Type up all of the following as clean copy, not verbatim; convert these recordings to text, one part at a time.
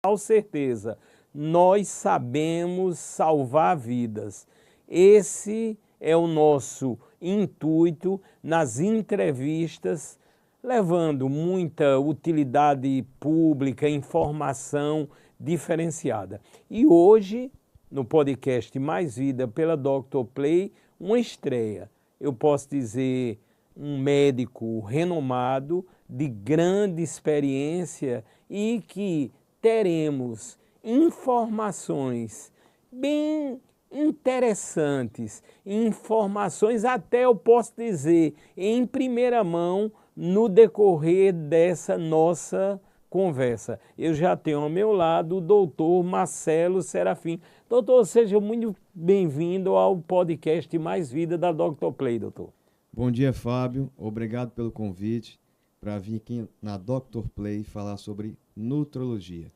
com certeza, nós sabemos salvar vidas. Esse é o nosso intuito nas entrevistas, levando muita utilidade pública, informação diferenciada. E hoje, no podcast Mais Vida pela Dr. Play, uma estreia. Eu posso dizer, um médico renomado, de grande experiência e que teremos informações bem interessantes, informações até eu posso dizer em primeira mão no decorrer dessa nossa conversa. Eu já tenho ao meu lado o doutor Marcelo Serafim. Doutor, seja muito bem-vindo ao podcast Mais Vida da Dr. Play, doutor. Bom dia, Fábio. Obrigado pelo convite para vir aqui na Dr. Play falar sobre nutrologia.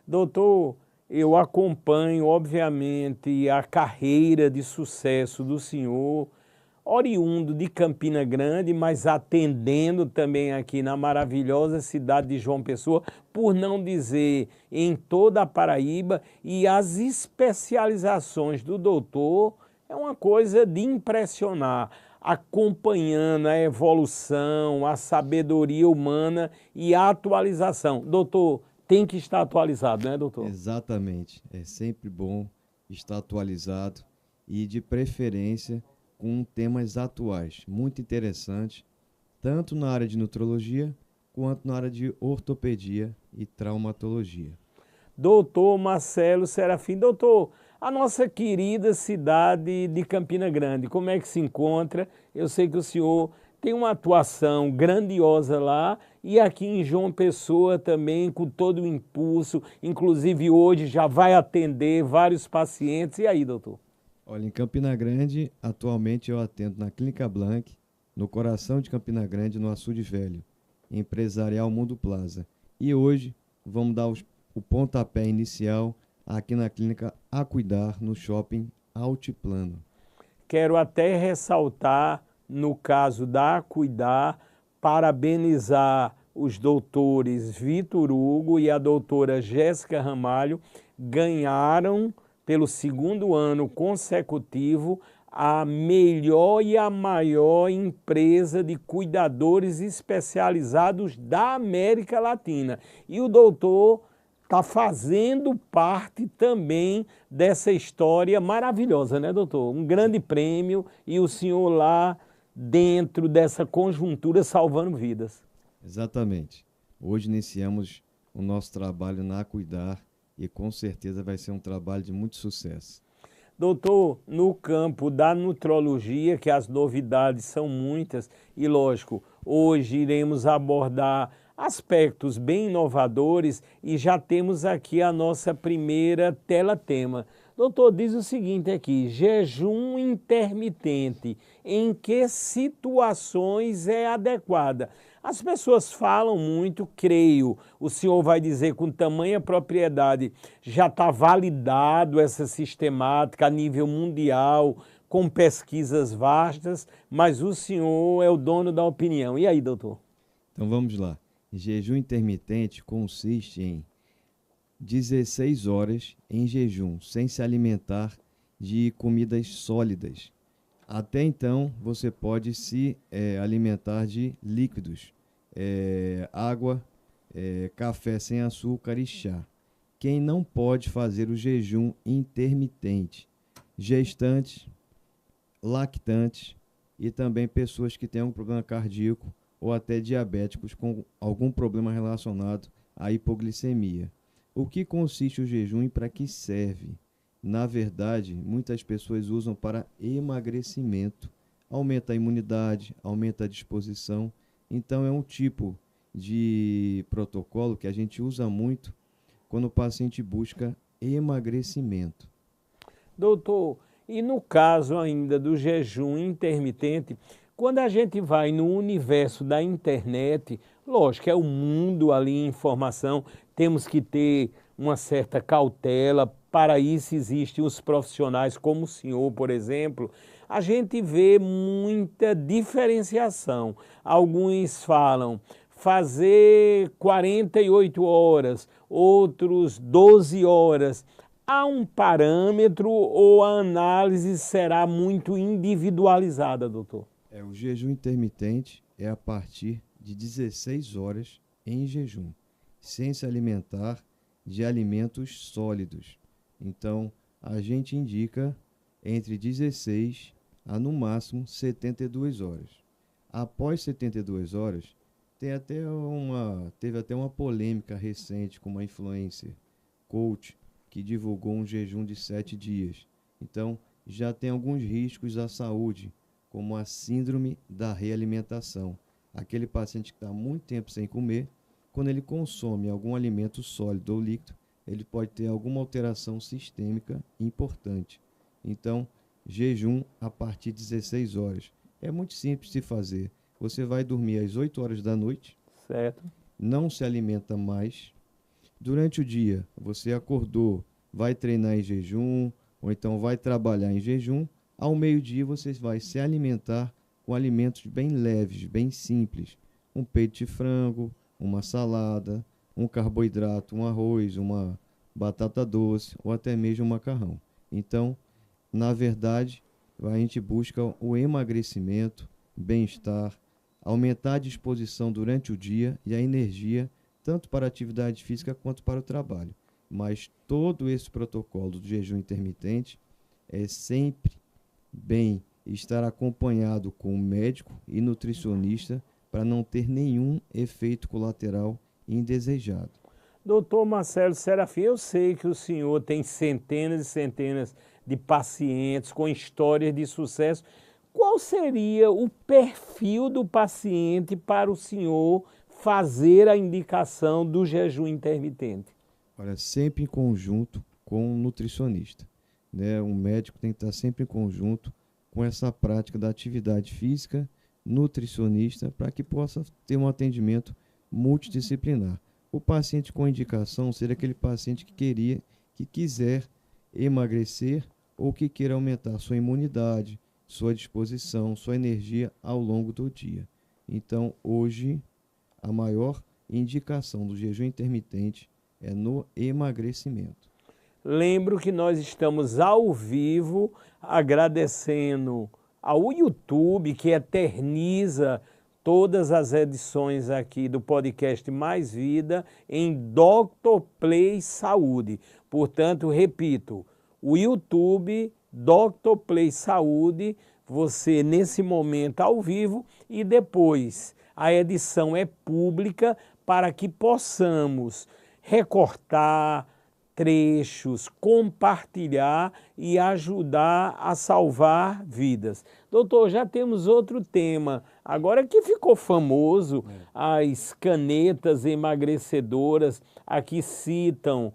Doutor, eu acompanho, obviamente, a carreira de sucesso do senhor, oriundo de Campina Grande, mas atendendo também aqui na maravilhosa cidade de João Pessoa, por não dizer em toda a Paraíba, e as especializações do doutor é uma coisa de impressionar, acompanhando a evolução, a sabedoria humana e a atualização. Doutor, tem que estar atualizado, né, doutor? Exatamente. É sempre bom estar atualizado e, de preferência, com temas atuais, muito interessantes, tanto na área de nutrologia quanto na área de ortopedia e traumatologia. Doutor Marcelo Serafim, doutor, a nossa querida cidade de Campina Grande, como é que se encontra? Eu sei que o senhor tem uma atuação grandiosa lá e aqui em João Pessoa também com todo o impulso, inclusive hoje já vai atender vários pacientes. E aí, doutor? Olha, em Campina Grande, atualmente eu atendo na Clínica Blanc, no coração de Campina Grande, no Açude Velho, Empresarial Mundo Plaza. E hoje vamos dar o pontapé inicial aqui na Clínica A Cuidar, no Shopping Altiplano. Quero até ressaltar, no caso da A Cuidar, parabenizar os doutores Vitor Hugo e a doutora Jéssica Ramalho, ganharam pelo segundo ano consecutivo a melhor e a maior empresa de cuidadores especializados da América Latina. E o doutor está fazendo parte também dessa história maravilhosa, né, doutor? Um grande prêmio e o senhor lá dentro dessa conjuntura salvando vidas. Exatamente. Hoje iniciamos o nosso trabalho na Cuidar e com certeza vai ser um trabalho de muito sucesso. Doutor, no campo da nutrologia, que as novidades são muitas e, lógico, hoje iremos abordar aspectos bem inovadores e já temos aqui a nossa primeira tela-tema. Doutor, diz o seguinte aqui, jejum intermitente, em que situações é adequada? As pessoas falam muito, creio, o senhor vai dizer com tamanha propriedade, já está validado essa sistemática a nível mundial, com pesquisas vastas, mas o senhor é o dono da opinião. E aí, doutor? Então vamos lá. Jejum intermitente consiste em 16 horas em jejum, sem se alimentar de comidas sólidas. Até então, você pode se alimentar de líquidos, água, café sem açúcar e chá. Quem não pode fazer o jejum intermitente? Gestantes, lactantes e também pessoas que têm algum problema cardíaco ou até diabéticos com algum problema relacionado à hipoglicemia. O que consiste o jejum e para que serve? Na verdade, muitas pessoas usam para emagrecimento. Aumenta a imunidade, aumenta a disposição. Então, é um tipo de protocolo que a gente usa muito quando o paciente busca emagrecimento. Doutor, e no caso ainda do jejum intermitente, quando a gente vai no universo da internet, lógico, é o mundo ali em informação, temos que ter uma certa cautela, para isso existem os profissionais como o senhor, por exemplo, a gente vê muita diferenciação. Alguns falam fazer 48 horas, outros 12 horas. Há um parâmetro ou a análise será muito individualizada, doutor? O jejum intermitente é a partir de 16 horas em jejum, sem se alimentar de alimentos sólidos. Então, a gente indica entre 16 a, no máximo, 72 horas. Após 72 horas, teve até uma polêmica recente com uma influencer, coach, que divulgou um jejum de 7 dias. Então, já tem alguns riscos à saúde, como a síndrome da realimentação. Aquele paciente que está muito tempo sem comer, quando ele consome algum alimento sólido ou líquido, ele pode ter alguma alteração sistêmica importante. Então, jejum a partir de 16 horas. É muito simples de fazer. Você vai dormir às 8 horas da noite, certo? Não se alimenta mais. Durante o dia, você acordou, vai treinar em jejum, ou então vai trabalhar em jejum. Ao meio-dia, você vai se alimentar com alimentos bem leves, bem simples. Um peito de frango, uma salada, um carboidrato, um arroz, uma batata doce ou até mesmo um macarrão. Então, na verdade, a gente busca o emagrecimento, bem-estar, aumentar a disposição durante o dia e a energia, tanto para a atividade física quanto para o trabalho. Mas todo esse protocolo do jejum intermitente é sempre bem estar acompanhado com um médico e nutricionista para não ter nenhum efeito colateral indesejado. Doutor Marcelo Serafim, eu sei que o senhor tem centenas e centenas de pacientes com histórias de sucesso. Qual seria o perfil do paciente para o senhor fazer a indicação do jejum intermitente? Olha, sempre em conjunto com um nutricionista, né? Um médico tem que estar sempre em conjunto com essa prática da atividade física, nutricionista, para que possa ter um atendimento multidisciplinar. O paciente com indicação seria aquele paciente que quiser emagrecer ou que queira aumentar sua imunidade, sua disposição, sua energia ao longo do dia. Então, hoje, a maior indicação do jejum intermitente é no emagrecimento. Lembro que nós estamos ao vivo agradecendo ao YouTube que eterniza todas as edições aqui do podcast Mais Vida em Dr. Play Saúde. Portanto, repito, o YouTube Dr. Play Saúde, você nesse momento ao vivo e depois a edição é pública para que possamos recortar trechos, compartilhar e ajudar a salvar vidas. Doutor, já temos outro tema, agora que ficou famoso, as canetas emagrecedoras, aqui citam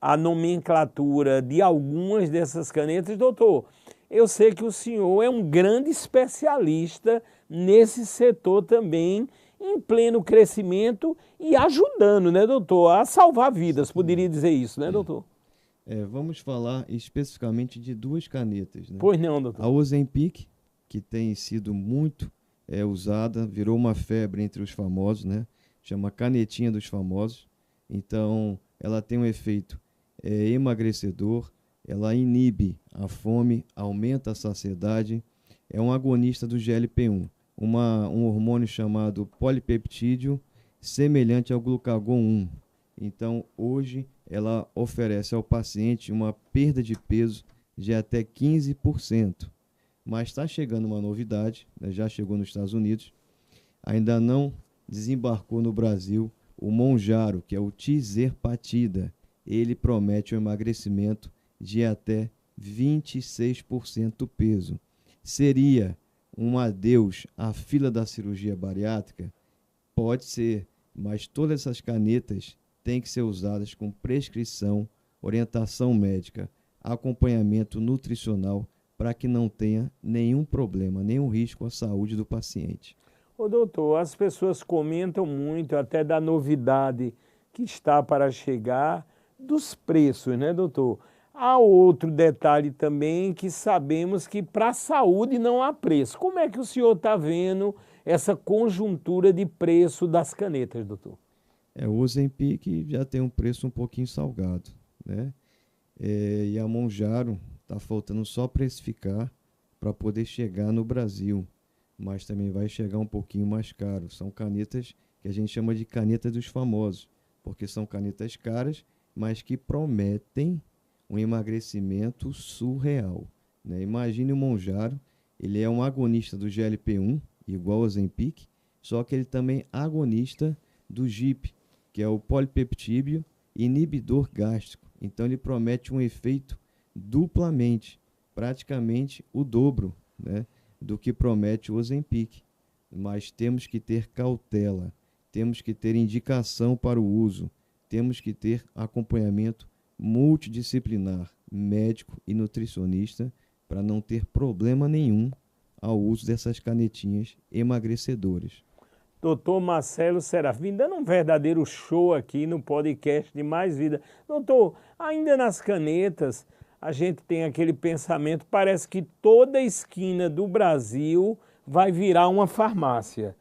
a nomenclatura de algumas dessas canetas. Doutor, eu sei que o senhor é um grande especialista nesse setor também, em pleno crescimento e ajudando, né, doutor, a salvar vidas, poderia dizer isso, né, doutor? Vamos falar especificamente de duas canetas, né? Pois não, doutor. A Ozempic, que tem sido muito usada, virou uma febre entre os famosos, né? Chama canetinha dos famosos. Então, ela tem um efeito emagrecedor, ela inibe a fome, aumenta a saciedade, é um agonista do GLP-1. Um hormônio chamado polipeptídeo, semelhante ao glucagon 1. Então, hoje, ela oferece ao paciente uma perda de peso de até 15%. Mas está chegando uma novidade, né? Já chegou nos Estados Unidos, ainda não desembarcou no Brasil, o Mounjaro, que é o Tizerpatida. Ele promete um emagrecimento de até 26% do peso. Seria um adeus à fila da cirurgia bariátrica? Pode ser, mas todas essas canetas têm que ser usadas com prescrição, orientação médica, acompanhamento nutricional, para que não tenha nenhum problema, nenhum risco à saúde do paciente. Ô doutor, as pessoas comentam muito até da novidade que está para chegar, dos preços, né, doutor? Há outro detalhe também que sabemos que para a saúde não há preço. Como é que o senhor está vendo essa conjuntura de preço das canetas, doutor? O Ozempic já tem um preço um pouquinho salgado, né? E a Mounjaro está faltando só precificar para poder chegar no Brasil, mas também vai chegar um pouquinho mais caro. São canetas que a gente chama de caneta dos famosos, porque são canetas caras, mas que prometem um emagrecimento surreal, né? Imagine o Mounjaro, ele é um agonista do GLP-1, igual ao Ozempic, só que ele também é agonista do GIP, que é o polipeptídeo inibidor gástrico. Então ele promete um efeito duplamente, praticamente o dobro, né, do que promete o Ozempic. Mas temos que ter cautela, temos que ter indicação para o uso, temos que ter acompanhamento multidisciplinar, médico e nutricionista, para não ter problema nenhum ao uso dessas canetinhas emagrecedoras. Doutor Marcelo Serafim, dando um verdadeiro show aqui no podcast de Mais Vida. Doutor, ainda nas canetas, a gente tem aquele pensamento, parece que toda esquina do Brasil vai virar uma farmácia.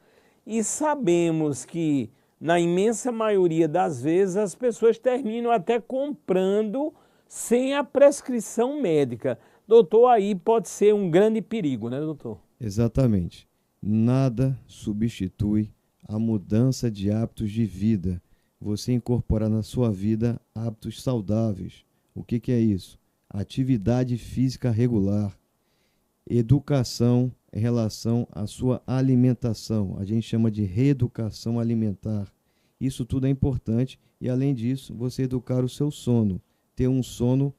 E sabemos que, na imensa maioria das vezes, as pessoas terminam até comprando sem a prescrição médica. Doutor, aí pode ser um grande perigo, né, doutor? Exatamente. Nada substitui a mudança de hábitos de vida. Você incorporar na sua vida hábitos saudáveis. O que é isso? Atividade física regular, educação em relação à sua alimentação. A gente chama de reeducação alimentar. Isso tudo é importante e, além disso, você educar o seu sono, ter um sono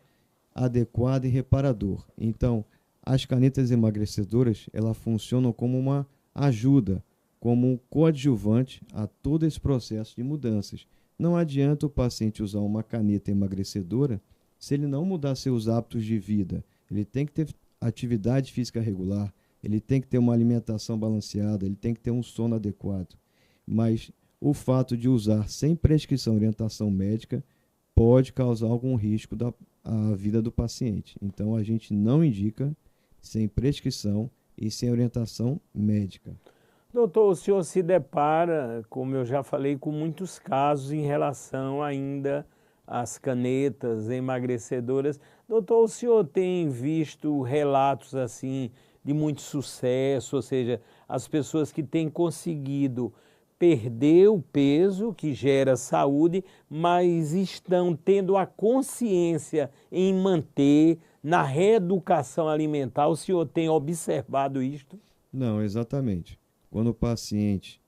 adequado e reparador. Então, as canetas emagrecedoras, elas funcionam como uma ajuda, como um coadjuvante a todo esse processo de mudanças. Não adianta o paciente usar uma caneta emagrecedora se ele não mudar seus hábitos de vida. Ele tem que ter atividade física regular, ele tem que ter uma alimentação balanceada, ele tem que ter um sono adequado. Mas o fato de usar sem prescrição e orientação médica pode causar algum risco à vida do paciente. Então, a gente não indica sem prescrição e sem orientação médica. Doutor, o senhor se depara, como eu já falei, com muitos casos em relação ainda às canetas emagrecedoras. Doutor, o senhor tem visto relatos assim de muito sucesso, ou seja, as pessoas que têm conseguido perder o peso, que gera saúde, mas estão tendo a consciência em manter na reeducação alimentar. O senhor tem observado isto? Não, exatamente. Quando o paciente,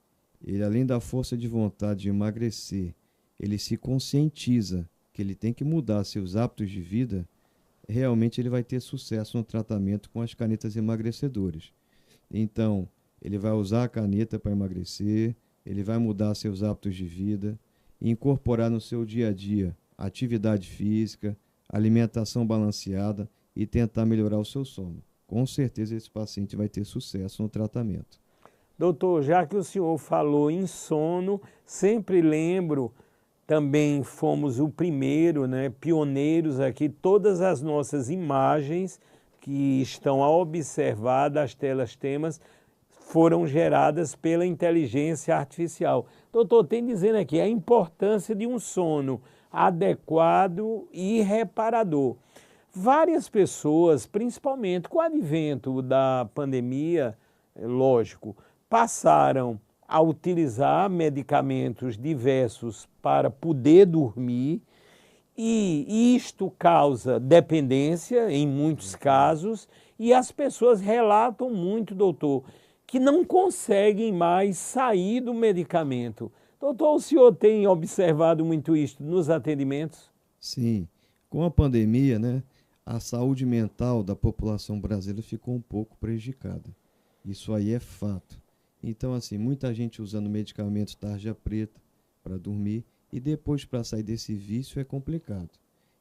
ele além da força de vontade de emagrecer, ele se conscientiza que ele tem que mudar seus hábitos de vida, realmente ele vai ter sucesso no tratamento com as canetas emagrecedoras. Então, ele vai usar a caneta para emagrecer, ele vai mudar seus hábitos de vida, incorporar no seu dia a dia atividade física, alimentação balanceada e tentar melhorar o seu sono. Com certeza esse paciente vai ter sucesso no tratamento. Doutor, já que o senhor falou em sono, sempre lembro, também fomos o primeiro, né, pioneiros aqui, todas as nossas imagens que estão a observar das telas temas foram geradas pela inteligência artificial. Doutor, tem dizendo aqui a importância de um sono adequado e reparador. Várias pessoas, principalmente com o advento da pandemia, lógico, passaram a utilizar medicamentos diversos para poder dormir, e isto causa dependência em muitos casos, e as pessoas relatam muito, doutor, que não conseguem mais sair do medicamento. Doutor, o senhor tem observado muito isto nos atendimentos? Sim, com a pandemia, né, a saúde mental da população brasileira ficou um pouco prejudicada. Isso aí é fato. Então, assim, muita gente usando medicamentos tarja preta para dormir e depois para sair desse vício é complicado.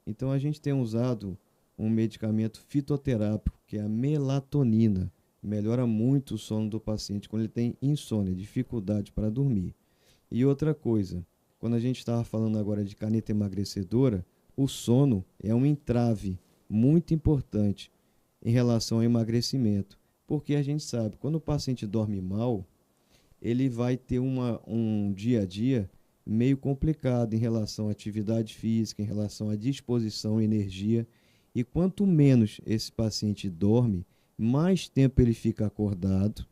Então, a gente tem usado um medicamento fitoterápico, que é a melatonina. Melhora muito o sono do paciente quando ele tem insônia, dificuldade para dormir. E outra coisa, quando a gente estava falando agora de caneta emagrecedora, o sono é um entrave muito importante em relação ao emagrecimento. Porque a gente sabe, quando o paciente dorme mal, ele vai ter um dia a dia meio complicado em relação à atividade física, em relação à disposição e energia. E quanto menos esse paciente dorme, mais tempo ele fica acordado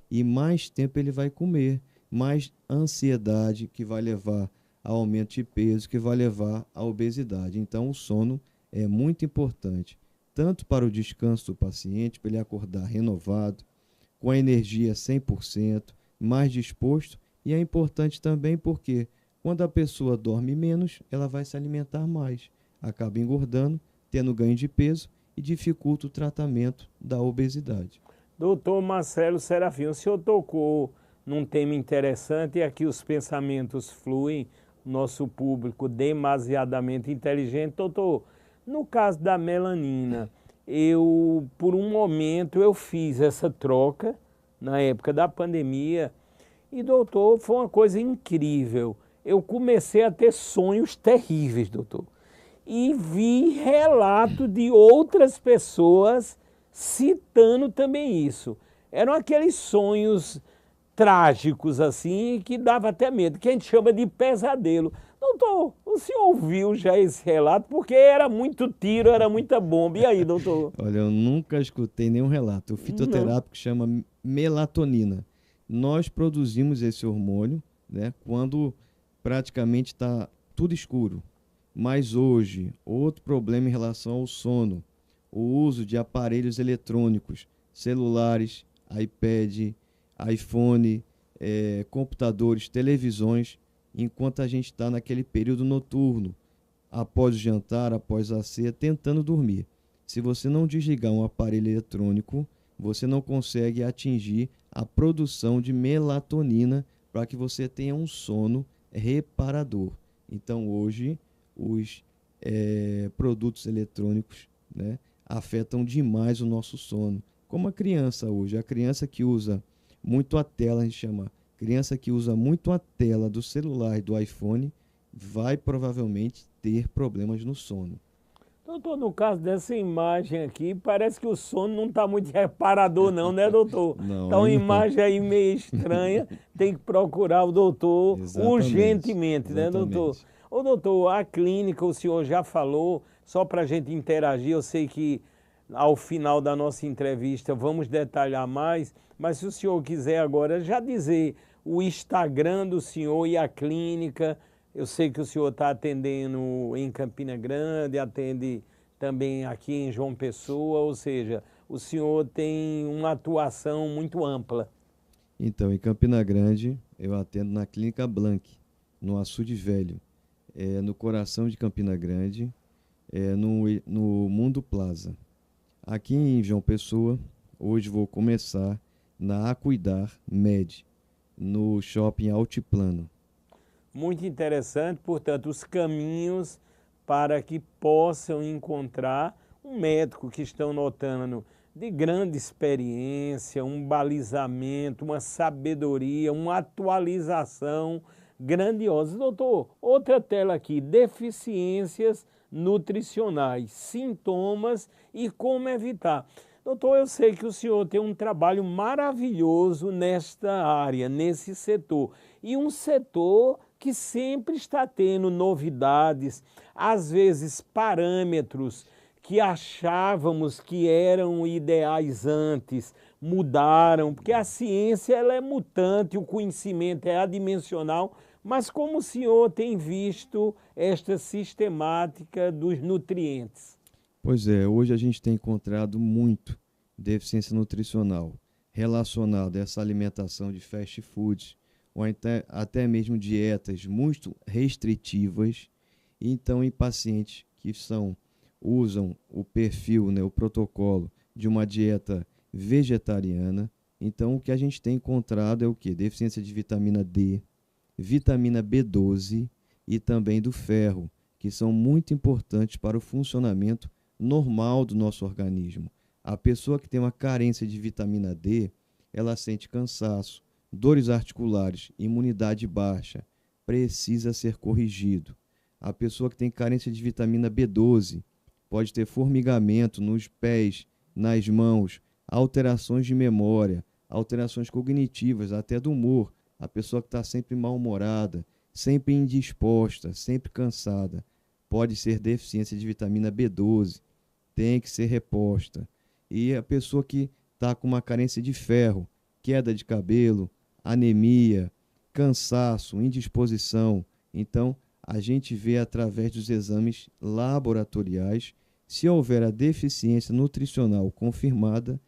e mais tempo ele vai comer, mais ansiedade que vai levar a aumento de peso, que vai levar à obesidade. Então, o sono é muito importante, tanto para o descanso do paciente, para ele acordar renovado, com a energia 100%, mais disposto, e é importante também porque quando a pessoa dorme menos, ela vai se alimentar mais, acaba engordando, tendo ganho de peso e dificulta o tratamento da obesidade. Doutor Marcelo Serafim, o senhor tocou num tema interessante e aqui os pensamentos fluem, nosso público demasiadamente inteligente. Doutor, no caso da melanina, por um momento, eu fiz essa troca na época da pandemia e, doutor, foi uma coisa incrível. Eu comecei a ter sonhos terríveis, doutor, e vi relato de outras pessoas citando também isso. Eram aqueles sonhos trágicos assim que dava até medo, que a gente chama de pesadelo. Doutor, o senhor ouviu já esse relato? Porque era muito tiro, era muita bomba. E aí, doutor? Olha, eu nunca escutei nenhum relato. O fitoterápico chama melatonina. Nós produzimos esse hormônio, né, quando praticamente está tudo escuro. Mas hoje, outro problema em relação ao sono, o uso de aparelhos eletrônicos, celulares, iPad, iPhone, computadores, televisões, enquanto a gente está naquele período noturno, após o jantar, após a ceia, tentando dormir. Se você não desligar um aparelho eletrônico, você não consegue atingir a produção de melatonina para que você tenha um sono reparador. Então, hoje, os produtos eletrônicos, né, afetam demais o nosso sono. Como a criança hoje, a criança que usa muito a tela, a gente chama, criança que usa muito a tela do celular e do iPhone, vai provavelmente ter problemas no sono. Doutor, no caso dessa imagem aqui, parece que o sono não está muito reparador não, né, doutor? Não, Tá uma aí não. imagem aí meio estranha, tem que procurar o doutor Exatamente, urgentemente, né, doutor? exatamente. Ô, doutor, a clínica, o senhor já falou, só para a gente interagir, eu sei que ao final da nossa entrevista vamos detalhar mais, mas se o senhor quiser agora já dizer o Instagram do senhor e a clínica. Eu sei que o senhor está atendendo em Campina Grande, atende também aqui em João Pessoa, ou seja, o senhor tem uma atuação muito ampla. Então, em Campina Grande, eu atendo na Clínica Blanc, no Açude Velho, no coração de Campina Grande, no Mundo Plaza. Aqui em João Pessoa, hoje vou começar na Acuidar Med, no Shopping Altiplano. Muito interessante, portanto, os caminhos para que possam encontrar um médico que estão notando de grande experiência, um balizamento, uma sabedoria, uma atualização grandiosa. Doutor, outra tela aqui, deficiências nutricionais, sintomas e como evitar. Doutor, eu sei que o senhor tem um trabalho maravilhoso nesta área, nesse setor, e um setor que sempre está tendo novidades, às vezes parâmetros que achávamos que eram ideais antes, mudaram, porque a ciência ela é mutante, o conhecimento é adimensional, mas como o senhor tem visto esta sistemática dos nutrientes? Pois é, hoje a gente tem encontrado muito deficiência nutricional relacionada a essa alimentação de fast foods, ou até mesmo dietas muito restritivas. Então, em pacientes que usam o perfil, né, o protocolo de uma dieta vegetariana, então o que a gente tem encontrado é o quê? Deficiência de vitamina D, vitamina B12 e também do ferro, que são muito importantes para o funcionamento normal do nosso organismo. A pessoa que tem uma carência de vitamina D, ela sente cansaço, dores articulares, imunidade baixa, precisa ser corrigido. A pessoa que tem carência de vitamina B12 pode ter formigamento nos pés, nas mãos, alterações de memória, alterações cognitivas, até do humor, a pessoa que está sempre mal-humorada, sempre indisposta, sempre cansada, pode ser deficiência de vitamina B12, tem que ser reposta. E a pessoa que está com uma carência de ferro, queda de cabelo, anemia, cansaço, indisposição. Então, a gente vê através dos exames laboratoriais, se houver a deficiência nutricional confirmada,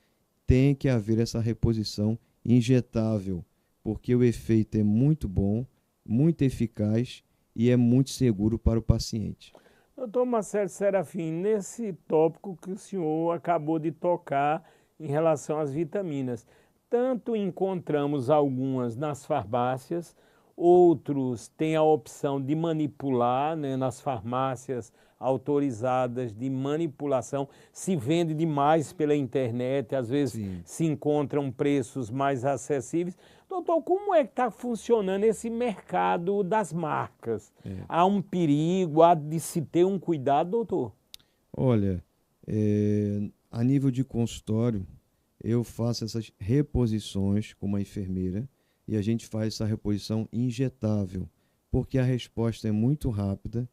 tem que haver essa reposição injetável, porque o efeito é muito bom, muito eficaz e é muito seguro para o paciente. Doutor Marcelo Serafim, nesse tópico que o senhor acabou de tocar em relação às vitaminas, tanto encontramos algumas nas farmácias, outros têm a opção de manipular, né, nas farmácias autorizadas de manipulação, se vende demais pela internet, às vezes Sim. se encontram preços mais acessíveis. Doutor, como é que está funcionando esse mercado das marcas? Há um perigo, há de se ter um cuidado, doutor? Olha, a nível de consultório, eu faço essas reposições com uma enfermeira e a gente faz essa reposição injetável, porque a resposta é muito rápida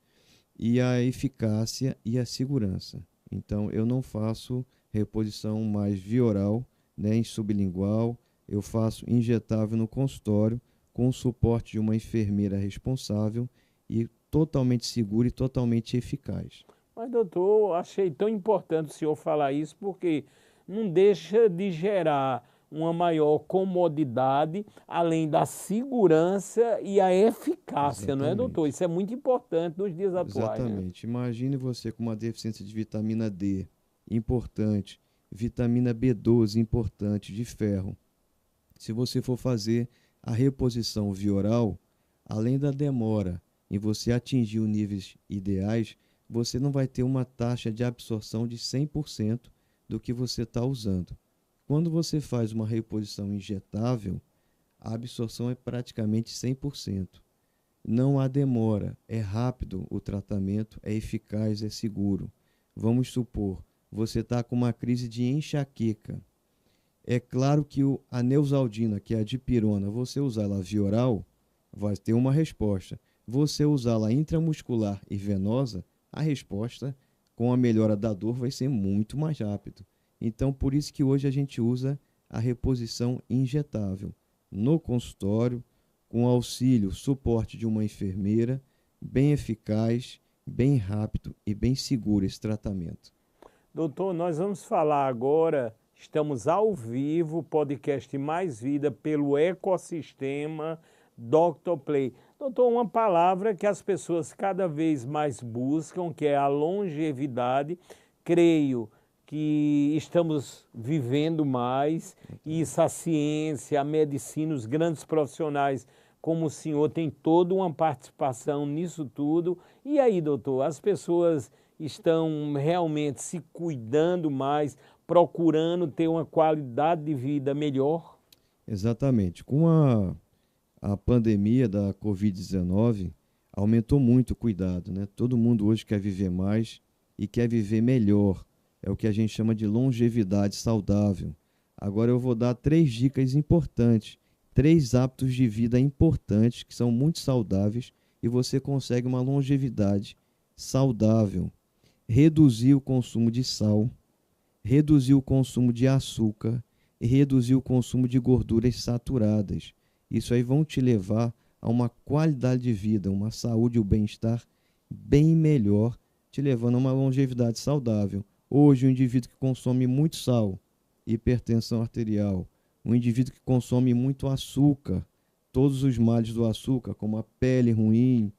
e a eficácia e a segurança. Então, eu não faço reposição mais via oral, nem sublingual, eu faço injetável no consultório com o suporte de uma enfermeira responsável e totalmente seguro e totalmente eficaz. Mas, doutor, achei tão importante o senhor falar isso, porque não deixa de gerar uma maior comodidade, além da segurança e a eficácia, não é, doutor? Isso é muito importante nos dias atuais. Exatamente. Imagine você com uma deficiência de vitamina D, importante, vitamina B12, importante, de ferro. Se você for fazer a reposição via oral, além da demora em você atingir os níveis ideais, você não vai ter uma taxa de absorção de 100% do que você está usando. Quando você faz uma reposição injetável, a absorção é praticamente 100%. Não há demora, é rápido o tratamento, é eficaz, é seguro. Vamos supor, você está com uma crise de enxaqueca. É claro que a Neosaldina, que é a dipirona, você usar ela via oral, vai ter uma resposta. Você usá-la intramuscular e venosa, a resposta, com a melhora da dor, vai ser muito mais rápido. Então, por isso que hoje a gente usa a reposição injetável no consultório, com auxílio, suporte de uma enfermeira, bem eficaz, bem rápido e bem seguro esse tratamento. Doutor, nós vamos falar agora, estamos ao vivo, podcast Mais Vida, pelo ecossistema Dr. Play. Doutor, uma palavra que as pessoas cada vez mais buscam, que é a longevidade. Creio que estamos vivendo mais, e isso a ciência, a medicina, os grandes profissionais como o senhor tem toda uma participação nisso tudo. E aí, doutor, as pessoas estão realmente se cuidando mais, procurando ter uma qualidade de vida melhor? Exatamente. Com a pandemia da Covid-19, aumentou muito o cuidado, né? Todo mundo hoje quer viver mais e quer viver melhor. É o que a gente chama de longevidade saudável. Agora eu vou dar 3 dicas importantes, 3 hábitos de vida importantes que são muito saudáveis e você consegue uma longevidade saudável. Reduzir o consumo de sal, reduzir o consumo de açúcar e reduzir o consumo de gorduras saturadas. Isso aí vão te levar a uma qualidade de vida, uma saúde e um bem-estar bem melhor, te levando a uma longevidade saudável. Hoje, o indivíduo que consome muito sal, hipertensão arterial, um indivíduo que consome muito açúcar, todos os males do açúcar, como a pele ruim,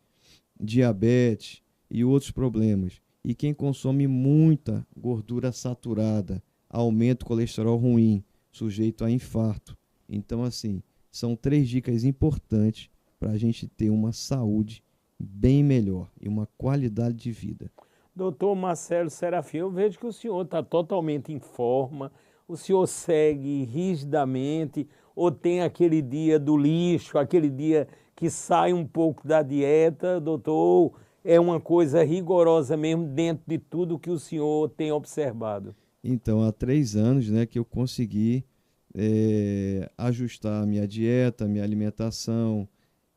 diabetes e outros problemas. E quem consome muita gordura saturada, aumenta o colesterol ruim, sujeito a infarto. Então, assim, são 3 dicas importantes para a gente ter uma saúde bem melhor e uma qualidade de vida. Doutor Marcelo Serafim, eu vejo que o senhor está totalmente em forma, o senhor segue rigidamente, ou tem aquele dia do lixo, aquele dia que sai um pouco da dieta, doutor, ou é uma coisa rigorosa mesmo dentro de tudo que o senhor tem observado? Então, há 3 anos, né, que eu consegui ajustar a minha dieta, minha alimentação,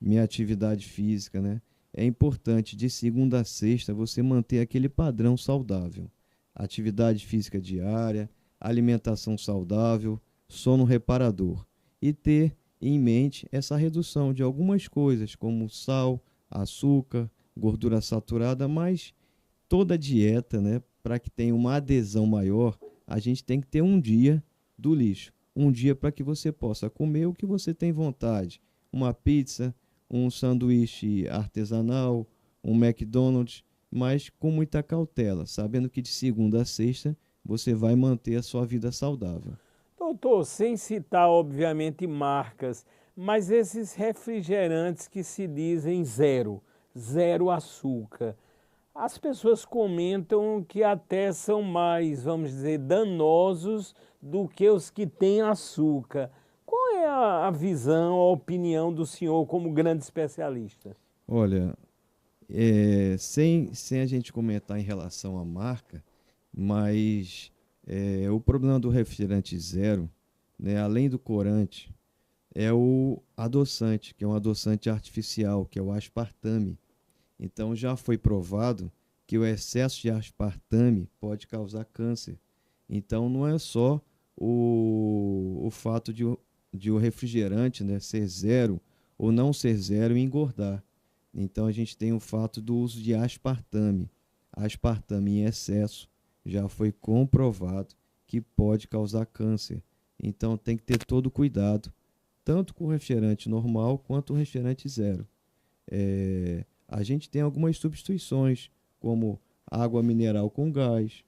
minha atividade física, né? É importante de segunda a sexta você manter aquele padrão saudável. Atividade física diária, alimentação saudável, sono reparador. E ter em mente essa redução de algumas coisas, como sal, açúcar, gordura saturada, mas toda dieta, né, para que tenha uma adesão maior, a gente tem que ter um dia do lixo. Um dia para que você possa comer o que você tem vontade. Uma pizza, um sanduíche artesanal, um McDonald's, mas com muita cautela, sabendo que de segunda a sexta você vai manter a sua vida saudável. Doutor, sem citar obviamente marcas, mas esses refrigerantes que se dizem zero, zero açúcar, as pessoas comentam que até são mais, vamos dizer, danosos do que os que têm açúcar. Qual é a visão, a opinião do senhor como grande especialista? Olha, sem a gente comentar em relação à marca, mas o problema do refrigerante zero, né, além do corante, é o adoçante, que é um adoçante artificial, que é o aspartame. Então já foi provado que o excesso de aspartame pode causar câncer. Então não é só o fato de o refrigerante, né, ser zero ou não ser zero e engordar. Então a gente tem o fato do uso de aspartame. Aspartame em excesso já foi comprovado que pode causar câncer. Então tem que ter todo cuidado, tanto com o refrigerante normal quanto o refrigerante zero. A gente tem algumas substituições, como água mineral com gás.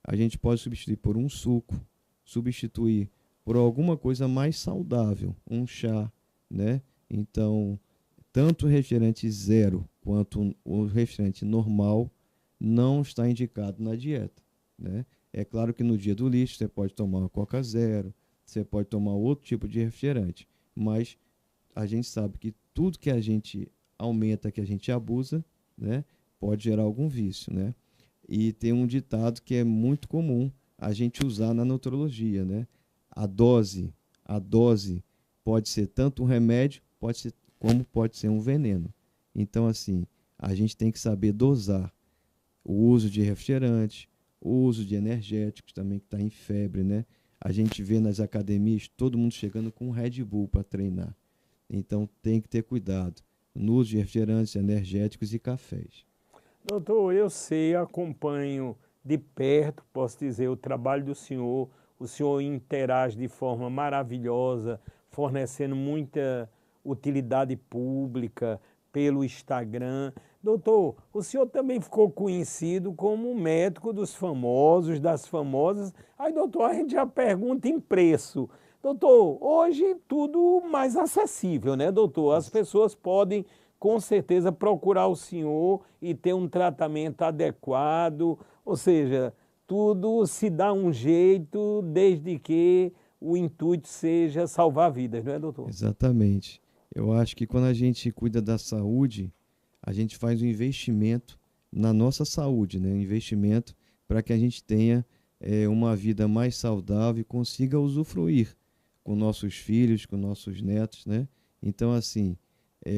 A gente pode substituir por um suco, substituir por alguma coisa mais saudável, um chá, né? Então, tanto o refrigerante zero quanto o refrigerante normal não está indicado na dieta, né? É claro que no dia do lixo você pode tomar uma Coca Zero, você pode tomar outro tipo de refrigerante, mas a gente sabe que tudo que a gente aumenta, que a gente abusa, né, pode gerar algum vício, né? E tem um ditado que é muito comum a gente usar na nutrologia, né? A dose pode ser tanto um remédio, como pode ser um veneno. Então, assim, a gente tem que saber dosar o uso de refrigerantes, o uso de energéticos também, que está em febre, né? A gente vê nas academias todo mundo chegando com um Red Bull para treinar. Então tem que ter cuidado no uso de refrigerantes, energéticos e cafés. Doutor, eu sei, acompanho de perto, posso dizer, o trabalho do senhor. O senhor interage de forma maravilhosa, fornecendo muita utilidade pública pelo Instagram. Doutor, o senhor também ficou conhecido como um médico dos famosos, das famosas. Aí, doutor, a gente já pergunta em preço. Doutor, hoje tudo mais acessível, né, doutor? As pessoas podem com certeza procurar o senhor e ter um tratamento adequado, ou seja, tudo se dá um jeito desde que o intuito seja salvar vidas, não é, doutor? Exatamente. Eu acho que quando a gente cuida da saúde, a gente faz um investimento na nossa saúde, né? Um investimento para que a gente tenha uma vida mais saudável e consiga usufruir com nossos filhos, com nossos netos, né? Então, assim,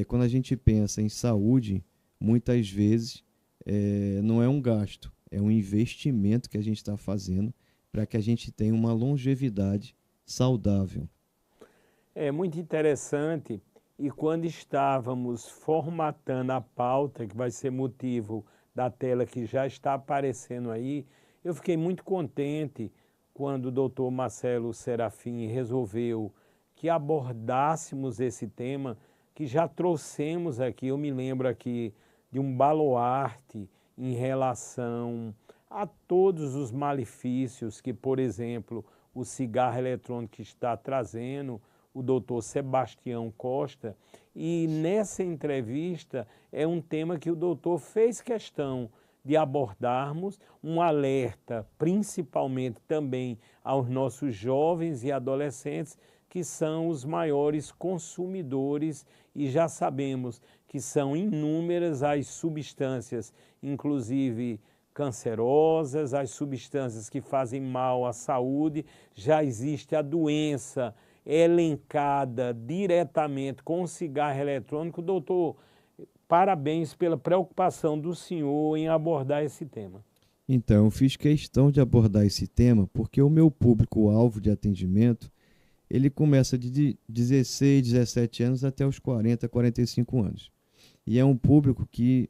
quando a gente pensa em saúde, muitas vezes não é um gasto, é um investimento que a gente está fazendo para que a gente tenha uma longevidade saudável. É muito interessante. E quando estávamos formatando a pauta, que vai ser motivo da tela que já está aparecendo aí, eu fiquei muito contente quando o doutor Marcelo Serafim resolveu que abordássemos esse tema, que já trouxemos aqui. Eu me lembro aqui de um baluarte em relação a todos os malefícios que, por exemplo, o cigarro eletrônico está trazendo, o doutor Sebastião Costa, e nessa entrevista é um tema que o doutor fez questão de abordarmos, um alerta principalmente também aos nossos jovens e adolescentes, que são os maiores consumidores, e já sabemos que são inúmeras as substâncias, inclusive cancerosas, as substâncias que fazem mal à saúde, já existe a doença elencada diretamente com o cigarro eletrônico. Doutor, parabéns pela preocupação do senhor em abordar esse tema. Então, eu fiz questão de abordar esse tema porque o meu público-alvo de atendimento, ele começa de 16, 17 anos até os 40, 45 anos. E é um público que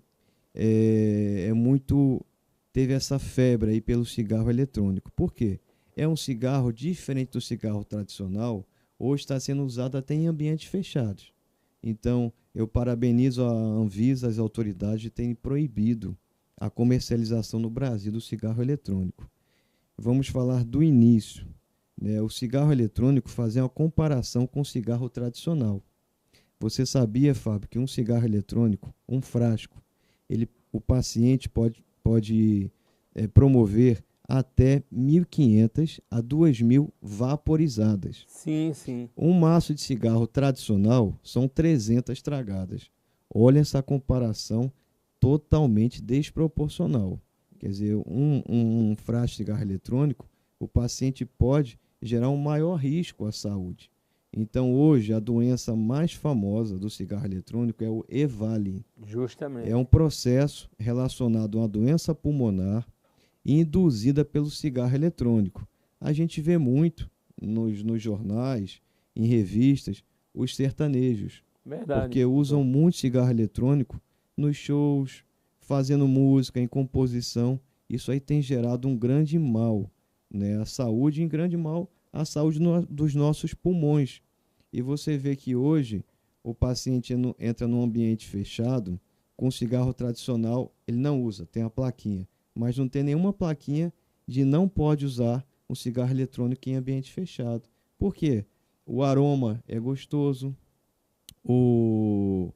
teve essa febre aí pelo cigarro eletrônico. Por quê? É um cigarro diferente do cigarro tradicional, hoje está sendo usado até em ambientes fechados. Então, eu parabenizo a Anvisa, as autoridades, de terem proibido a comercialização no Brasil do cigarro eletrônico. Vamos falar do início, né? O cigarro eletrônico, fazer uma comparação com o cigarro tradicional. Você sabia, Fábio, que um cigarro eletrônico, um frasco, o paciente pode promover até 1.500 a 2.000 vaporizadas. Sim, sim. Um maço de cigarro tradicional são 300 tragadas. Olha essa comparação totalmente desproporcional. Quer dizer, um frasco de cigarro eletrônico, o paciente pode gerar um maior risco à saúde. Então, hoje, a doença mais famosa do cigarro eletrônico é o EVALI. Justamente. É um processo relacionado a uma doença pulmonar induzida pelo cigarro eletrônico. A gente vê muito nos jornais, em revistas, os sertanejos. Verdade. Porque usam muito cigarro eletrônico nos shows, fazendo música, em composição. Isso aí tem gerado um grande mal, né? A saúde, em grande mal, a saúde dos nossos pulmões. E você vê que hoje o paciente entra num ambiente fechado, com cigarro tradicional, ele não usa, tem a plaquinha, mas não tem nenhuma plaquinha de não pode usar um cigarro eletrônico em ambiente fechado. Por quê? O aroma é gostoso, o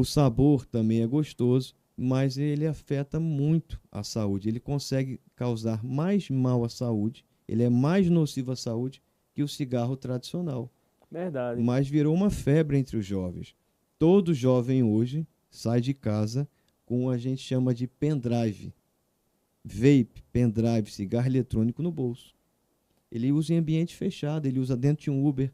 sabor também é gostoso, mas ele afeta muito a saúde. Ele consegue causar mais mal à saúde, ele é mais nocivo à saúde que o cigarro tradicional. Verdade. Mas virou uma febre entre os jovens. Todo jovem hoje sai de casa com o que a gente chama de pendrive. Vape, pendrive, cigarro eletrônico no bolso. Ele usa em ambiente fechado, ele usa dentro de um Uber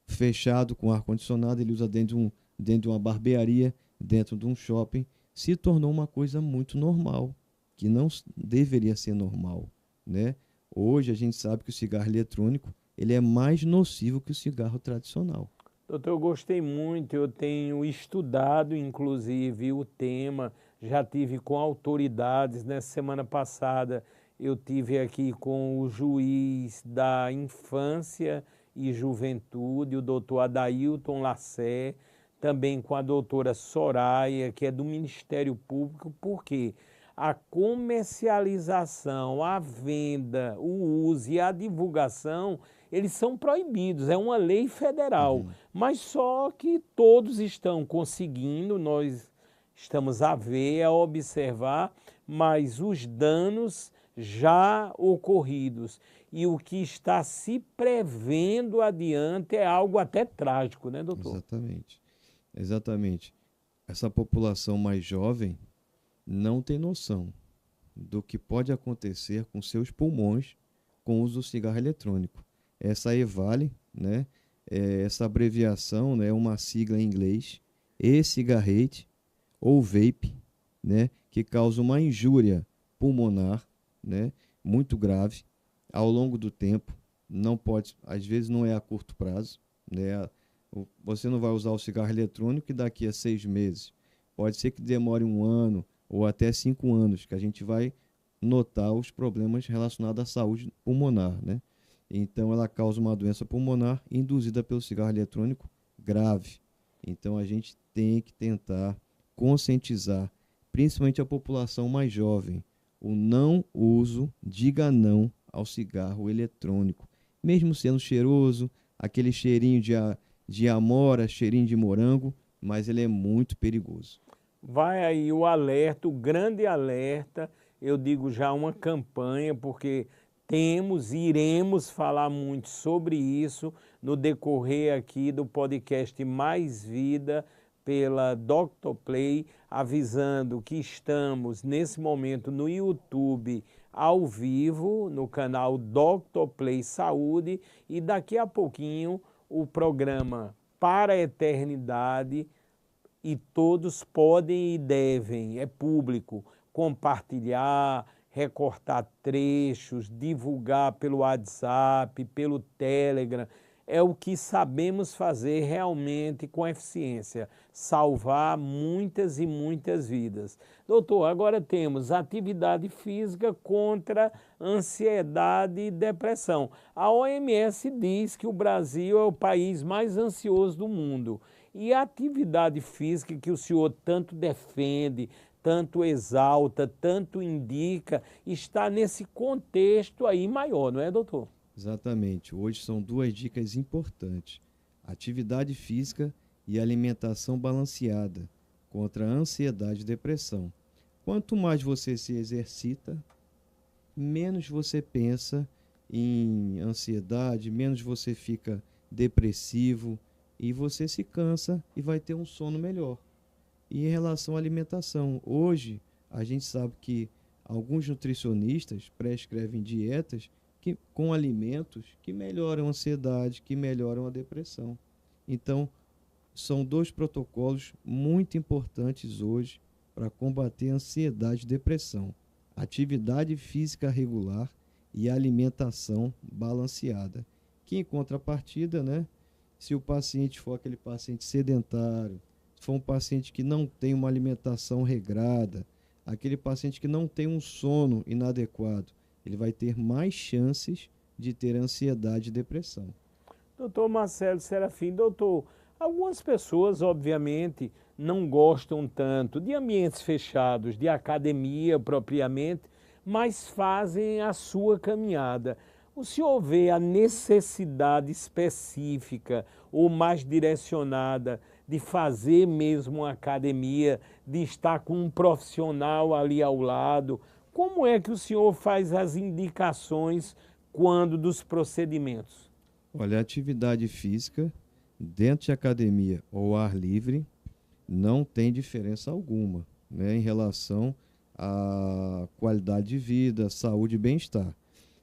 fechado com ar-condicionado, ele usa dentro de uma barbearia, dentro de um shopping. Se tornou uma coisa muito normal, que não deveria ser normal, né? Hoje a gente sabe que o cigarro eletrônico ele é mais nocivo que o cigarro tradicional. Doutor, eu gostei muito, eu tenho estudado inclusive o tema, já tive com autoridades. Nessa semana passada eu tive aqui com o juiz da infância e juventude, o doutor Adailton Lacer, também com a doutora Soraya, que é do Ministério Público, porque a comercialização, a venda, o uso e a divulgação, eles são proibidos, é uma lei federal, mas só que todos estão conseguindo, nós estamos a ver, a observar, mas os danos já ocorridos e o que está se prevendo adiante é algo até trágico, né, doutor? Exatamente. Essa população mais jovem não tem noção do que pode acontecer com seus pulmões com o uso do cigarro eletrônico. Essa EVALI, né, essa abreviação, né, é uma sigla em inglês, e-cigarrete ou vape, né, que causa uma injúria pulmonar, né, muito grave ao longo do tempo. Não pode, às vezes não é a curto prazo, né? Você não vai usar o cigarro eletrônico e daqui a 6 meses. Pode ser que demore 1 ano ou até 5 anos, que a gente vai notar os problemas relacionados à saúde pulmonar, né? Então, ela causa uma doença pulmonar induzida pelo cigarro eletrônico grave. Então, a gente tem que tentar conscientizar, principalmente a população mais jovem, o não uso, diga não ao cigarro eletrônico. Mesmo sendo cheiroso, aquele cheirinho de amora, cheirinho de morango, mas ele é muito perigoso. Vai aí o alerta, o grande alerta, eu digo já uma campanha, porque temos e iremos falar muito sobre isso no decorrer aqui do podcast Mais Vida pela Dr. Play, avisando que estamos nesse momento no YouTube ao vivo, no canal Dr. Play Saúde, e daqui a pouquinho o programa Para a Eternidade, e todos podem e devem, é público, compartilhar, recortar trechos, divulgar pelo WhatsApp, pelo Telegram. É o que sabemos fazer realmente com eficiência, salvar muitas e muitas vidas. Doutor, agora temos atividade física contra ansiedade e depressão. A OMS diz que o Brasil é o país mais ansioso do mundo. E a atividade física que o senhor tanto defende, tanto exalta, tanto indica, está nesse contexto aí maior, não é, doutor? Exatamente. Hoje são duas dicas importantes: atividade física e alimentação balanceada contra a ansiedade e depressão. Quanto mais você se exercita, menos você pensa em ansiedade, menos você fica depressivo e você se cansa e vai ter um sono melhor. E em relação à alimentação, hoje a gente sabe que alguns nutricionistas prescrevem dietas com alimentos que melhoram a ansiedade, que melhoram a depressão. Então, são dois protocolos muito importantes hoje para combater a ansiedade e depressão: atividade física regular e alimentação balanceada. Que em contrapartida, né, se o paciente for aquele paciente sedentário, se for um paciente que não tem uma alimentação regrada, aquele paciente que não tem um sono inadequado, ele vai ter mais chances de ter ansiedade e depressão. Doutor Marcelo Serafim, doutor, algumas pessoas, obviamente, não gostam tanto de ambientes fechados, de academia propriamente, mas fazem a sua caminhada. O senhor vê a necessidade específica ou mais direcionada de fazer mesmo uma academia, de estar com um profissional ali ao lado? Como é que o senhor faz as indicações quando dos procedimentos? Olha, a atividade física dentro de academia ou ar livre não tem diferença alguma, né, em relação à qualidade de vida, saúde e bem-estar.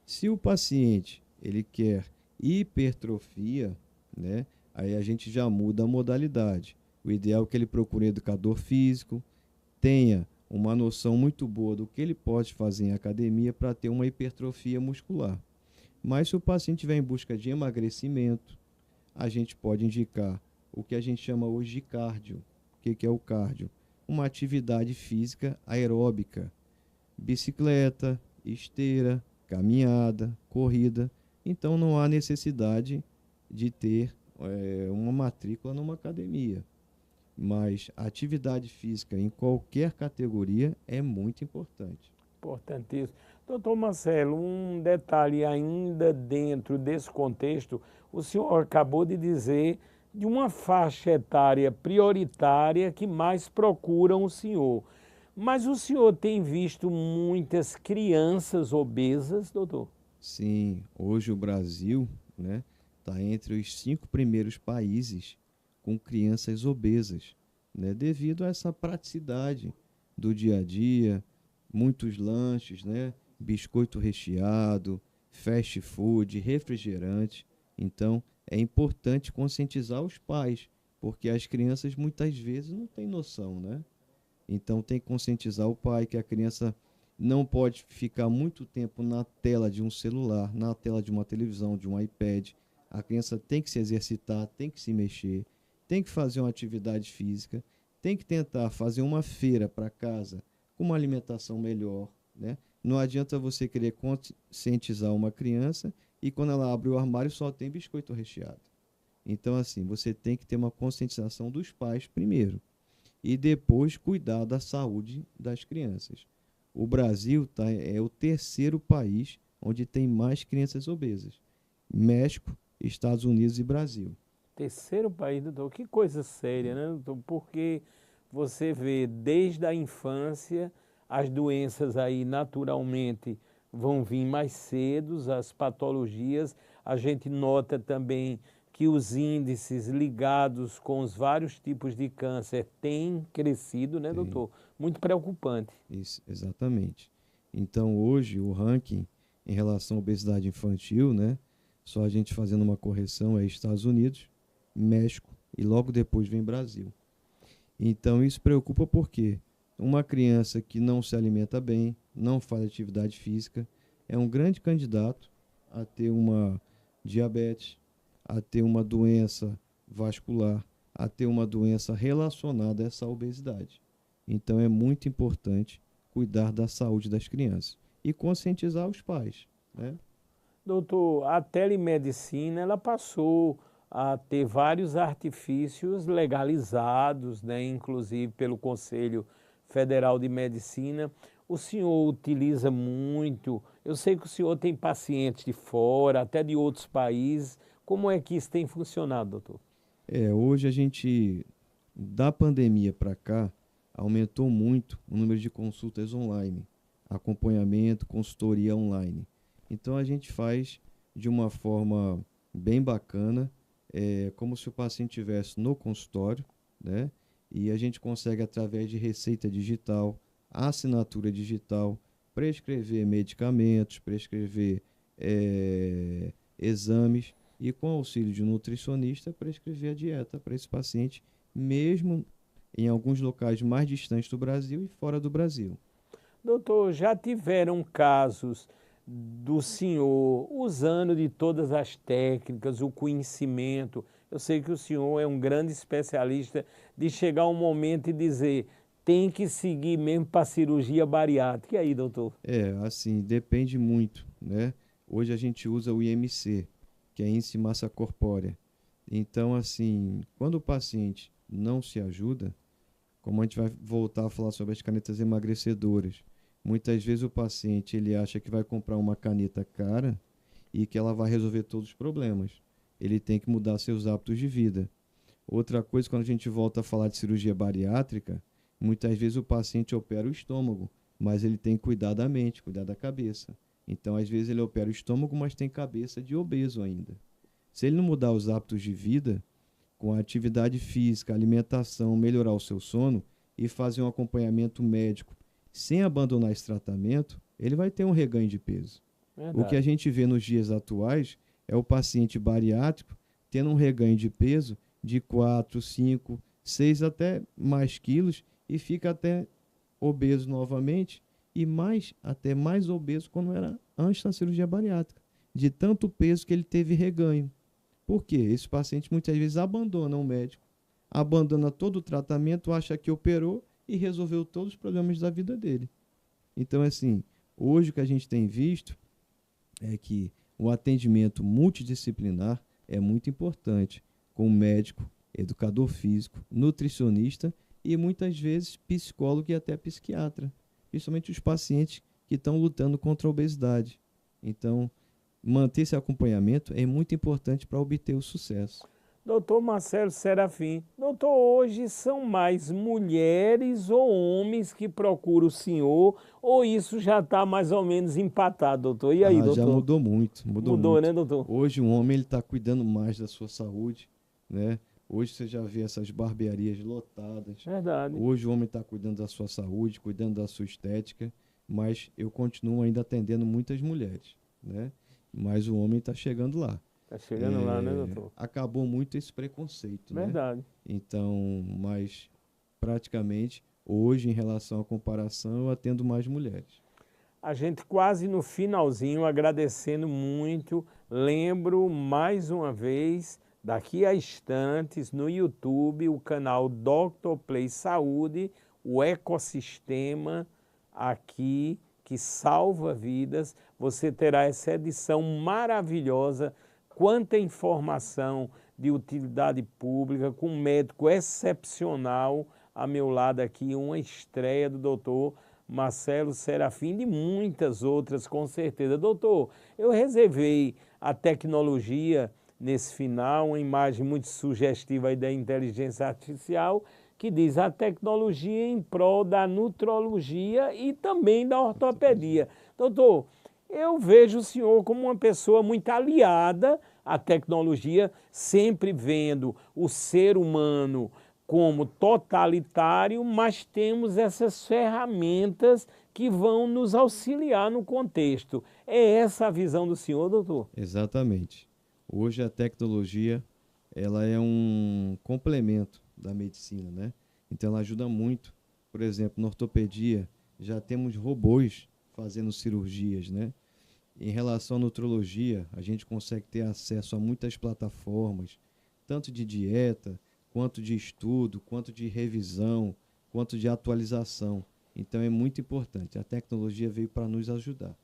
Se o paciente ele quer hipertrofia, né, aí a gente já muda a modalidade. O ideal é que ele procure um educador físico, tenha uma noção muito boa do que ele pode fazer em academia para ter uma hipertrofia muscular. Mas se o paciente estiver em busca de emagrecimento, a gente pode indicar o que a gente chama hoje de cardio. O que é o cardio? Uma atividade física aeróbica: bicicleta, esteira, caminhada, corrida. Então não há necessidade de ter uma matrícula numa academia. Mas a atividade física em qualquer categoria é muito importante. Importantíssimo. Doutor Marcelo, um detalhe ainda dentro desse contexto, o senhor acabou de dizer de uma faixa etária prioritária que mais procuram o senhor. Mas o senhor tem visto muitas crianças obesas, doutor? Sim, hoje o Brasil, né, está entre os 5 primeiros países com crianças obesas, né, devido a essa praticidade do dia a dia, muitos lanches, né, biscoito recheado, fast food, refrigerante. Então, é importante conscientizar os pais, porque as crianças muitas vezes não têm noção, né? Então, tem que conscientizar o pai que a criança não pode ficar muito tempo na tela de um celular, na tela de uma televisão, de um iPad. A criança tem que se exercitar, tem que se mexer, tem que fazer uma atividade física, tem que tentar fazer uma feira para casa com uma alimentação melhor, né? Não adianta você querer conscientizar uma criança e quando ela abre o armário só tem biscoito recheado. Então, assim, você tem que ter uma conscientização dos pais primeiro e depois cuidar da saúde das crianças. O Brasil é o terceiro país onde tem mais crianças obesas: México, Estados Unidos e Brasil. Terceiro país, doutor, que coisa séria, né, doutor? Porque você vê desde a infância as doenças aí naturalmente vão vir mais cedo, as patologias. A gente nota também que os índices ligados com os vários tipos de câncer têm crescido, né, doutor? Muito preocupante. Isso, exatamente. Então, hoje, o ranking em relação à obesidade infantil, né, só a gente fazendo uma correção, é Estados Unidos, México e logo depois vem Brasil. Então, isso preocupa porque uma criança que não se alimenta bem, não faz atividade física, é um grande candidato a ter uma diabetes, a ter uma doença vascular, a ter uma doença relacionada a essa obesidade. Então, é muito importante cuidar da saúde das crianças e conscientizar os pais, né? Doutor, a telemedicina, ela passou a ter vários artifícios legalizados, né, inclusive pelo Conselho Federal de Medicina. O senhor utiliza muito, eu sei que o senhor tem pacientes de fora, até de outros países. Como é que isso tem funcionado, doutor? Hoje a gente, da pandemia para cá, aumentou muito o número de consultas online, acompanhamento, consultoria online. Então a gente faz de uma forma bem bacana, como se o paciente estivesse no consultório, né? E a gente consegue, através de receita digital, assinatura digital, prescrever medicamentos, prescrever exames e, com auxílio de um nutricionista, prescrever a dieta para esse paciente, mesmo em alguns locais mais distantes do Brasil e fora do Brasil. Doutor, já tiveram casos do senhor usando de todas as técnicas, o conhecimento? Eu sei que o senhor é um grande especialista de chegar um momento e dizer, tem que seguir mesmo para a cirurgia bariátrica. E aí, doutor? Assim, depende muito, né? Hoje a gente usa o IMC, que é Índice de Massa Corpórea. Então, assim, quando o paciente não se ajuda, como a gente vai voltar a falar sobre as canetas emagrecedoras, muitas vezes o paciente ele acha que vai comprar uma caneta cara e que ela vai resolver todos os problemas. Ele tem que mudar seus hábitos de vida. Outra coisa, quando a gente volta a falar de cirurgia bariátrica, muitas vezes o paciente opera o estômago, mas ele tem que cuidar da mente, cuidar da cabeça. Então, às vezes ele opera o estômago, mas tem cabeça de obeso ainda. Se ele não mudar os hábitos de vida, com a atividade física, alimentação, melhorar o seu sono e fazer um acompanhamento médico sem abandonar esse tratamento, ele vai ter um reganho de peso. Verdade. O que a gente vê nos dias atuais é o paciente bariátrico tendo um reganho de peso de 4, 5, 6 até mais quilos e fica até obeso novamente e até mais obeso quando era antes da cirurgia bariátrica, de tanto peso que ele teve reganho. Por quê? Esse paciente muitas vezes abandona o médico, abandona todo o tratamento, acha que operou e resolveu todos os problemas da vida dele. Então, assim, hoje o que a gente tem visto é que o atendimento multidisciplinar é muito importante, com médico, educador físico, nutricionista e muitas vezes psicólogo e até psiquiatra, principalmente os pacientes que estão lutando contra a obesidade. Então, manter esse acompanhamento é muito importante para obter o sucesso. Doutor Marcelo Serafim, doutor, hoje são mais mulheres ou homens que procuram o senhor, ou isso já está mais ou menos empatado, doutor? E aí, doutor? Já mudou muito, mudou muito. Né, doutor? Hoje um homem está cuidando mais da sua saúde, né? Hoje você já vê essas barbearias lotadas. Verdade. Hoje o homem está cuidando da sua saúde, cuidando da sua estética, mas eu continuo ainda atendendo muitas mulheres, né? Mas o homem está chegando lá. Está chegando lá, né, doutor? Acabou muito esse preconceito, Verdade. né? Então, mas praticamente hoje, em relação à comparação, eu atendo mais mulheres. A gente quase no finalzinho, agradecendo muito. Lembro mais uma vez, daqui a instantes, no YouTube, o canal Dr. Play Saúde, o ecossistema aqui que salva vidas. Você terá essa edição maravilhosa, quanta informação de utilidade pública, com um médico excepcional a meu lado aqui, uma estreia do doutor Marcelo Serafim, de muitas outras, com certeza. Doutor, eu reservei a tecnologia nesse final, uma imagem muito sugestiva aí da inteligência artificial, que diz a tecnologia em prol da nutrologia e também da ortopedia. Doutor, eu vejo o senhor como uma pessoa muito aliada a tecnologia sempre vendo o ser humano como totalitário, mas temos essas ferramentas que vão nos auxiliar no contexto. É essa a visão do senhor, doutor? Exatamente. Hoje a tecnologia, ela é um complemento da medicina, né? Então ela ajuda muito. Por exemplo, na ortopedia, já temos robôs fazendo cirurgias, né? Em relação à nutrologia, a gente consegue ter acesso a muitas plataformas, tanto de dieta, quanto de estudo, quanto de revisão, quanto de atualização. Então é muito importante. A tecnologia veio para nos ajudar.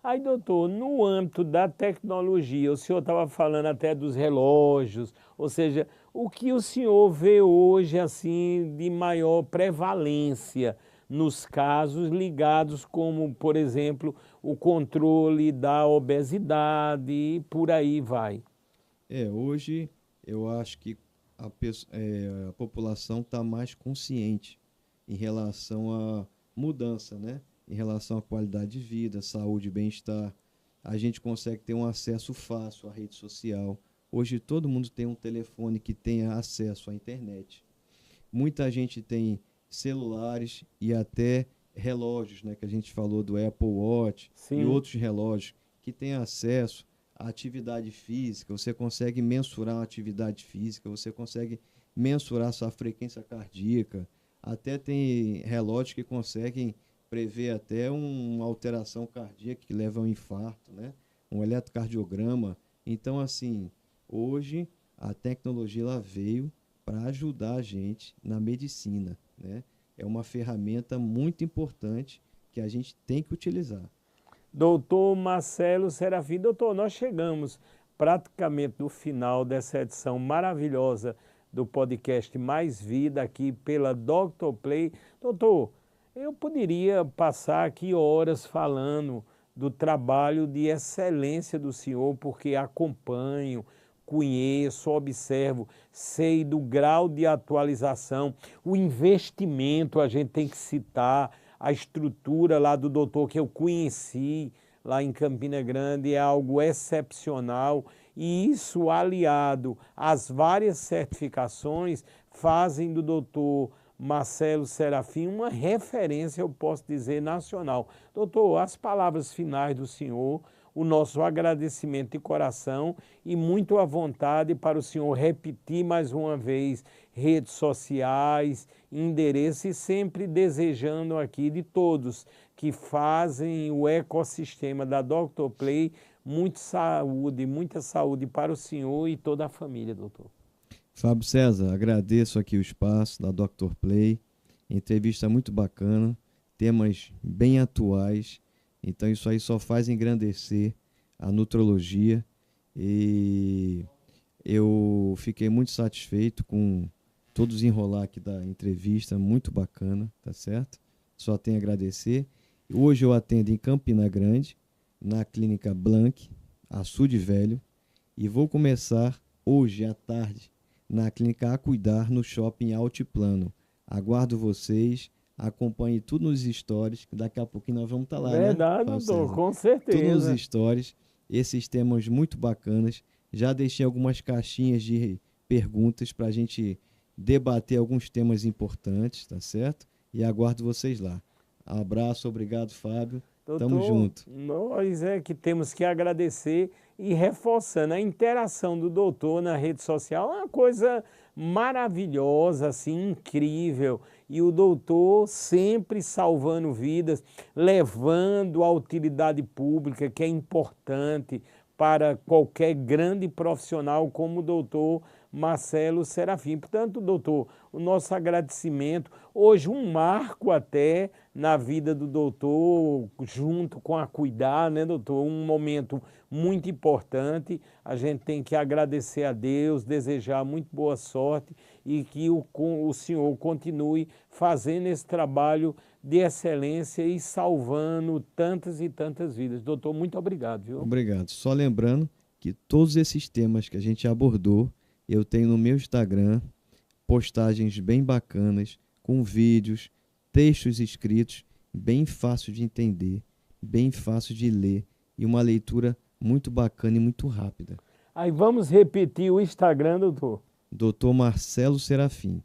Aí, doutor, no âmbito da tecnologia, o senhor estava falando até dos relógios, ou seja, o que o senhor vê hoje assim de maior prevalência nos casos ligados como, por exemplo, o controle da obesidade e por aí vai. Hoje eu acho que a população está mais consciente em relação à mudança, né? Em relação à qualidade de vida, saúde e bem-estar. A gente consegue ter um acesso fácil à rede social. Hoje todo mundo tem um telefone que tenha acesso à internet. Muita gente tem celulares e até relógios, né, que a gente falou do Apple Watch e Sim. outros relógios que têm acesso à atividade física. Você consegue mensurar a atividade física, você consegue mensurar sua frequência cardíaca. Até tem relógios que conseguem prever até uma alteração cardíaca que leva a um infarto, né? Um eletrocardiograma. Então, assim, hoje a tecnologia ela veio para ajudar a gente na medicina, né? É uma ferramenta muito importante que a gente tem que utilizar. Doutor Marcelo Serafim, doutor, nós chegamos praticamente no final dessa edição maravilhosa do podcast Mais Vida aqui pela Dr. Play. Doutor, eu poderia passar aqui horas falando do trabalho de excelência do senhor, porque acompanho, conheço, observo, sei do grau de atualização, o investimento a gente tem que citar, a estrutura lá do doutor que eu conheci lá em Campina Grande é algo excepcional e isso aliado às várias certificações fazem do doutor Marcelo Serafim uma referência, eu posso dizer, nacional. Doutor, as palavras finais do senhor, o nosso agradecimento de coração e muito à vontade para o senhor repetir mais uma vez redes sociais, endereço e sempre desejando aqui de todos que fazem o ecossistema da Dr. Play muita saúde para o senhor e toda a família, doutor. Fábio César, agradeço aqui o espaço da Dr. Play. Entrevista muito bacana, temas bem atuais. Então isso aí só faz engrandecer a nutrologia e eu fiquei muito satisfeito com todo o desenrolar aqui da entrevista, muito bacana, tá certo? Só tenho a agradecer. Hoje eu atendo em Campina Grande, na Clínica Blanc, Açude Velho, e vou começar hoje à tarde na Clínica A Cuidar, no Shopping Altiplano. Aguardo vocês, acompanhe tudo nos stories, que daqui a pouquinho nós vamos estar lá, Verdade, né? doutor, com Tudo nos certeza. stories, esses temas muito bacanas. Já deixei algumas caixinhas de perguntas para a gente debater alguns temas importantes, tá certo? E aguardo vocês lá. Abraço, obrigado, Fábio. Tamo Doutor, junto. nós é que temos que agradecer e reforçando a interação do doutor na rede social, é uma coisa maravilhosa, assim, incrível. E o doutor sempre salvando vidas, levando a utilidade pública, que é importante para qualquer grande profissional como o doutor Marcelo Serafim. Portanto, doutor, o nosso agradecimento. Hoje um marco até na vida do doutor, junto com a Cuidar, né, doutor? Um momento muito importante. A gente tem que agradecer a Deus, desejar muito boa sorte e que o senhor continue fazendo esse trabalho de excelência e salvando tantas e tantas vidas. Doutor, muito obrigado, viu? Obrigado. Só lembrando que todos esses temas que a gente abordou, eu tenho no meu Instagram postagens bem bacanas, com vídeos, textos escritos, bem fácil de entender, bem fácil de ler e uma leitura muito bacana e muito rápida. Aí vamos repetir o Instagram, doutor. Dr. Marcelo Serafim.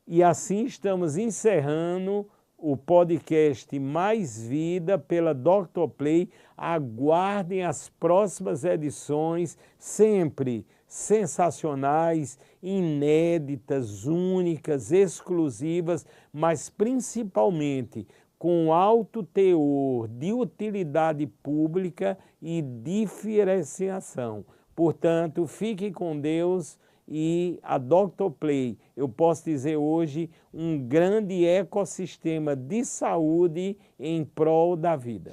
E assim estamos encerrando o podcast Mais Vida pela Dr. Play. Aguardem as próximas edições, sempre sensacionais, inéditas, únicas, exclusivas, mas principalmente com alto teor de utilidade pública e diferenciação. Portanto, fique com Deus e a Dr. Play, eu posso dizer hoje, um grande ecossistema de saúde em prol da vida.